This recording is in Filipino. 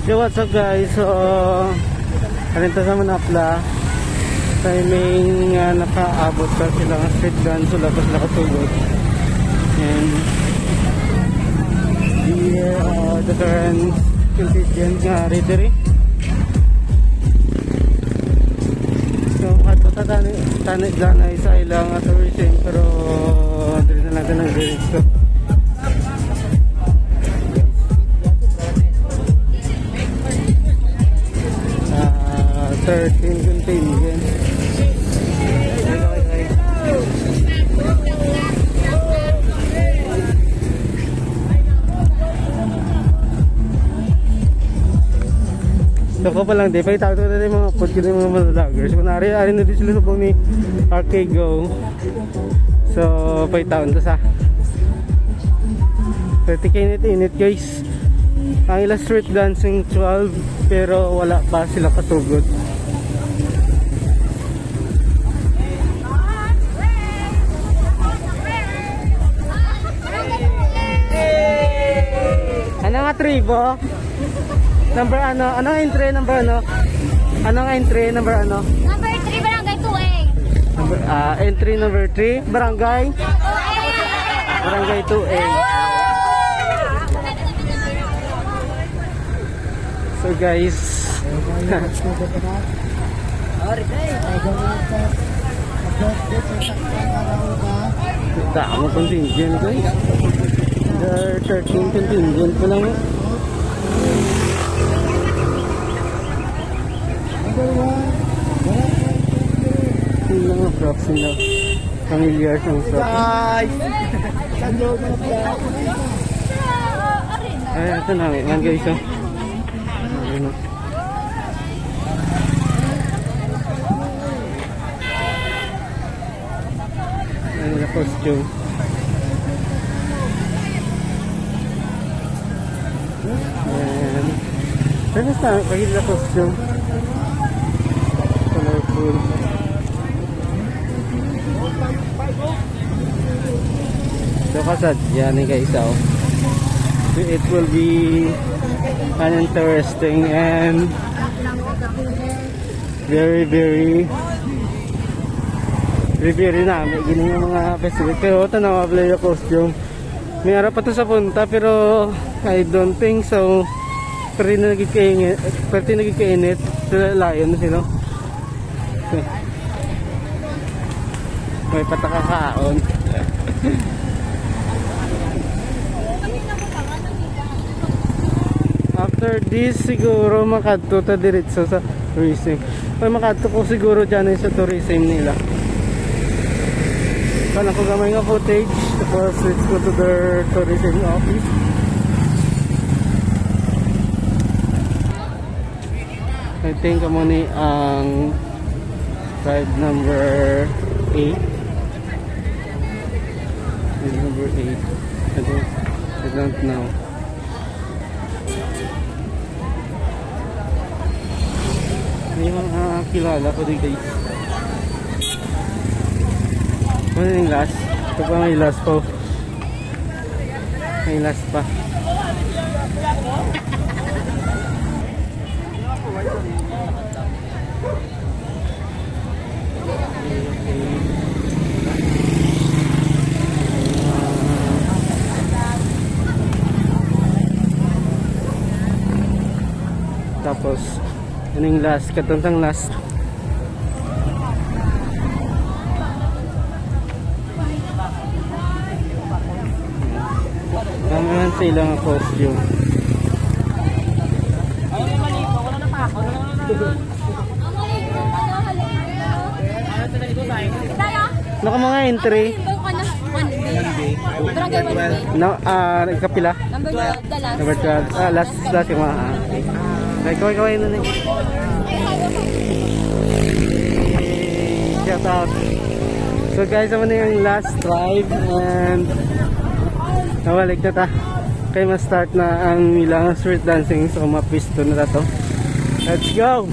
Yo, what's up guys? So, karinta sa Manapla. Timing nakaabot pa sila ng street dance. Wala pa sila katulog. And the current contingent nga readery. So, ato tanay dyan ay sa ilang tourism. Pero, dito na natin ang lyrics ko. 13 contingent. So ko pa lang di pa itaw to na mga pod kini mga vloggers. Kunari ari na di sila subong ni Arcego. So pa itaw to sa 30k init guys. Ang ilang street dancing 12 pero wala pa sila katugod. Ano nga tribo? Number ano? Ano ang entry? Number ano? Ano ang entry? Number ano? Number 3, Barangay 2A. Number, entry number 3, Barangay? 2A. Barangay 2A. So guys, dami contingent guys. There are 13 contingent pa lang. Yung mga props nila, familiar siyang props. Ay, ito na, man guys oh. Ayan na costume. Ayan. Saan na pahil na costume? Colorful. So kasadya ni guys oh. It will be an interesting and very namin gini yung mga festival. Pero tanawa play yung costume. May araw pa to sa punta pero I don't think so. Pwede na nagkikainit. Layo na sila. May patakakaon. After this siguro makadto ta diretso sa tourism. Pag makadto ko siguro dyan sa tourism nila. Kana ko gamay nga footage. Tapos let's go to their tourism office. I think amo ni ang ride number 8. Number 8. I don't know. May mga kilala ko din guys. Ano yung last? Ito pa may last po. May last pa. Tapos ano yung last? Katuntang last. Naman sa ilang costume. Naka mga entry. No, kapila. Number 12, the last. Number 12. Last yung mga. Kaway na na. Shout out. So guys, naman na yung last drive and nawalik na ta. Kaya ma-start na ang ilang street dancing. So mapisto na to. Let's go!